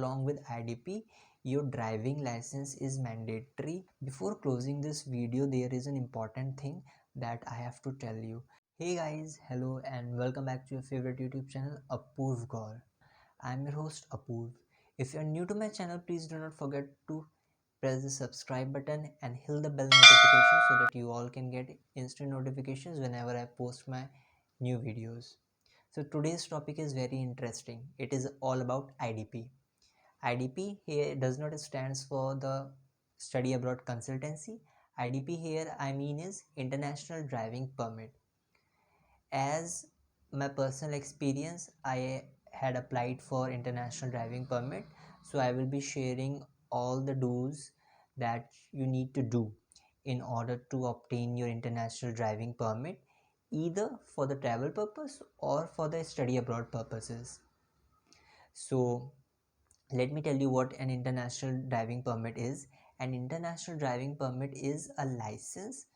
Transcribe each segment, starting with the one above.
along with IDP, your driving license is mandatory. Before closing this video, there is an important thing that I have to tell you. Hey guys, hello and welcome back to your favorite YouTube channel, Apurv Gaur. I'm your host Apurv. If you're new to my channel, please do not forget to press the subscribe button and hit the bell notification so that you all can get instant notifications whenever I post my new videos. So today's topic is very interesting. It is all about IDP. IDP here does not stands for the study abroad consultancy. IDP here I mean is international driving permit. As my personal experience, I had applied for international driving permit, so I will be sharing all the do's that you need to do in order to obtain your international driving permit, either for the travel purpose or for the study abroad purposes. So let me tell you what an international driving permit is. An international driving permit is a license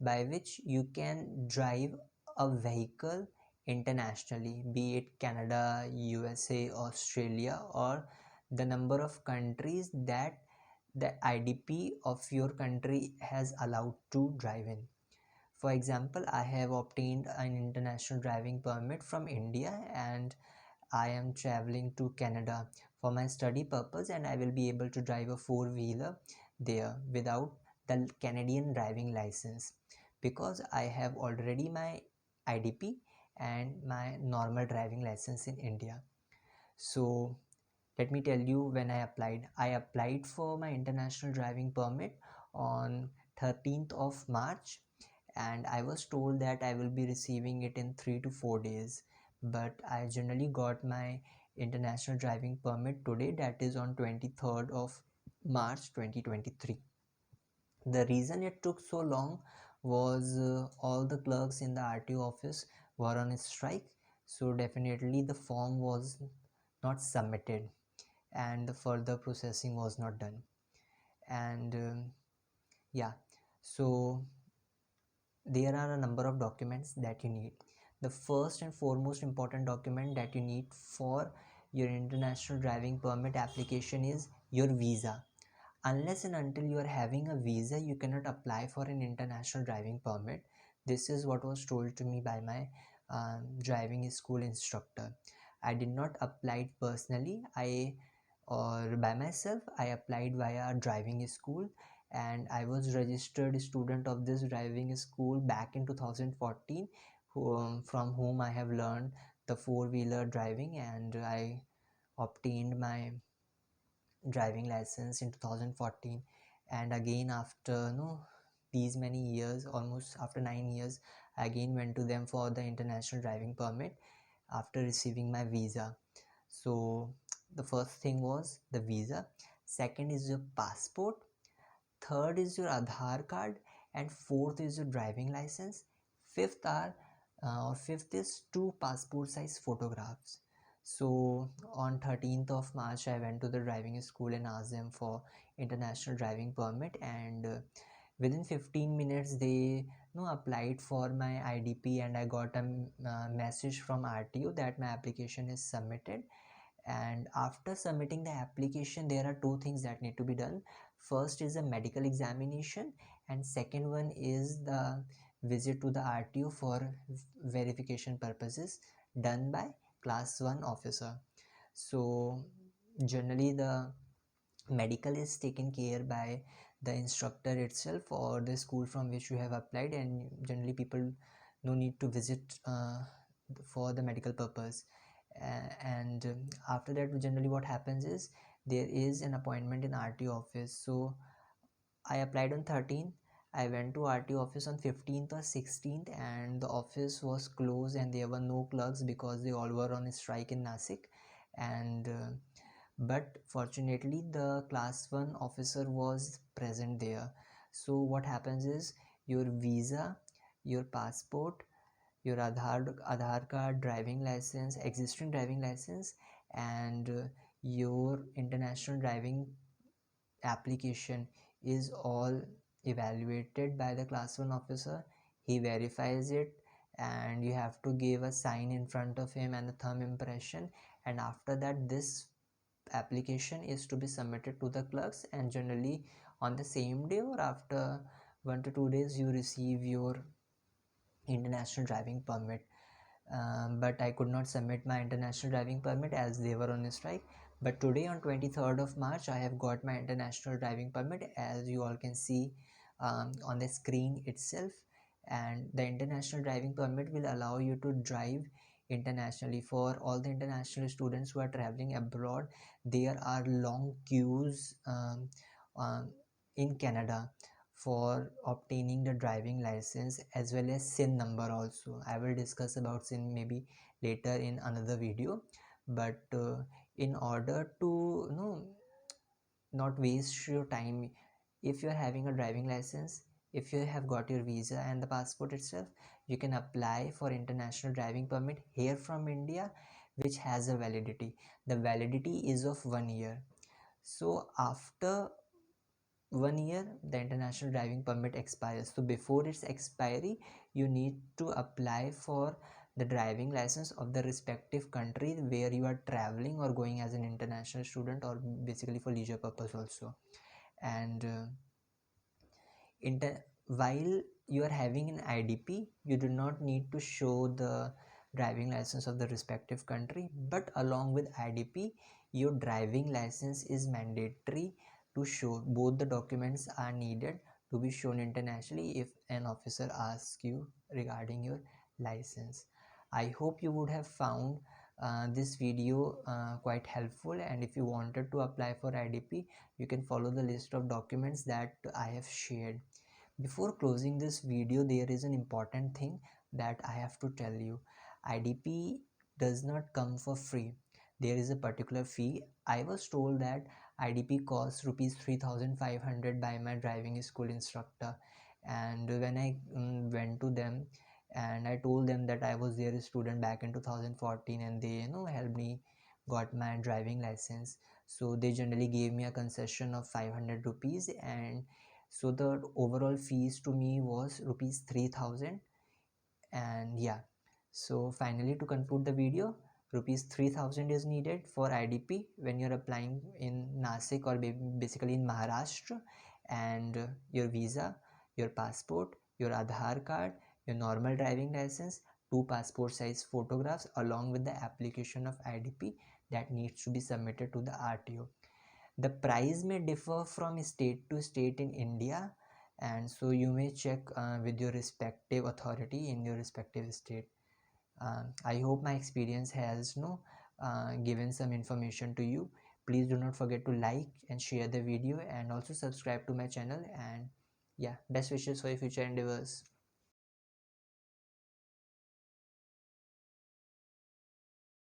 by which you can drive a vehicle internationally, be it Canada, USA, Australia, or the number of countries that the IDP of your country has allowed to drive in. For example, I have obtained an international driving permit from India and I am traveling to Canada for my study purpose, and I will be able to drive a four-wheeler there without the Canadian driving license because I have already my IDP and my normal driving license in India. So let me tell you when I applied. I applied for my international driving permit on 13th of March and I was told that I will be receiving it in 3 to 4 days, but I generally got my international driving permit today, that is on 23rd of March 2023. The reason it took so long was all the clerks in the RTO office were on strike, so definitely the form was not submitted and the further processing was not done. And yeah, so there are a number of documents that you need. The first and foremost important document that you need for your international driving permit application is your visa. Unless and until you are having a visa, you cannot apply for an international driving permit. This is what was told to me by my driving school instructor. I did not apply it personally. Or by myself, I applied via driving school, and I was registered student of this driving school back in 2014, from whom I have learned the four-wheeler driving, and I obtained my driving license in 2014. And again after these many years, almost after 9 years, I again went to them for the international driving permit after receiving my visa. So the first thing was the visa, second is your passport, third is your Aadhaar card, and fourth is your driving license. Fifth is two passport size photographs. So on 13th of March, I went to the driving school and asked them for international driving permit, and within 15 minutes they applied for my IDP, and I got a message from RTO that my application is submitted. And after submitting the application, there are two things that need to be done. First is a medical examination, and second one is the visit to the RTO for verification purposes, done by class 1 officer. So generally the medical is taken care by the instructor itself or the school from which you have applied, and generally people no need to visit for the medical purpose. And after that, generally what happens is there is an appointment in RTO office. So I applied on 13th. I went to RTO office on 15th or 16th, and the office was closed and there were no clerks because they all were on strike in Nasik. And but fortunately the class 1 officer was present there. So what happens is your visa, your passport, your Aadhaar card, driving license, existing driving license, and your international driving application is all evaluated by the class 1 officer. He verifies it, and you have to give a sign in front of him and a thumb impression, and after that this application is to be submitted to the clerks, and generally on the same day or after 1 to 2 days you receive your international driving permit. But I could not submit my international driving permit as they were on a strike. But today on 23rd of March I have got my international driving permit, as you all can see on the screen itself. And the international driving permit will allow you to drive internationally. For all the international students who are traveling abroad, there are long queues um, in Canada for obtaining the driving license, as well as SIN number also. I will discuss about SIN maybe later in another video. But in order to not waste your time, if you are having a driving license, if you have got your visa and the passport itself, you can apply for international driving permit here from India, which has a validity. The validity is of 1 year. So after 1 year the international driving permit expires. So before its expiry, you need to apply for the driving license of the respective country where you are traveling or going as an international student, or basically for leisure purpose also. And while you are having an IDP, you do not need to show the driving license of the respective country, but along with IDP, your driving license is mandatory to show. Both the documents are needed to be shown internationally if an officer asks you regarding your license. I hope you would have found this video quite helpful, and if you wanted to apply for IDP, you can follow the list of documents that I have shared. Before closing this video, there is an important thing that I have to tell you. IDP does not come for free. There is a particular fee. I was told that IDP costs rupees 3,500 by my driving school instructor, and when I went to them and I told them that I was their student back in 2014, and they helped me got my driving license. So they generally gave me a concession of 500 rupees, and so the overall fees to me was rupees 3,000. And yeah, so finally, to conclude the video, rupees 3,000 is needed for IDP when you're applying in Nasik, or basically in Maharashtra. And your visa, your passport, your Aadhaar card, your normal driving license, two passport size photographs, along with the application of IDP that needs to be submitted to the RTO. The price may differ from state to state in India, and so you may check with your respective authority in your respective state. I hope my experience has given some information to you. Please do not forget to like and share the video, and also subscribe to my channel. And yeah, best wishes for your future endeavors.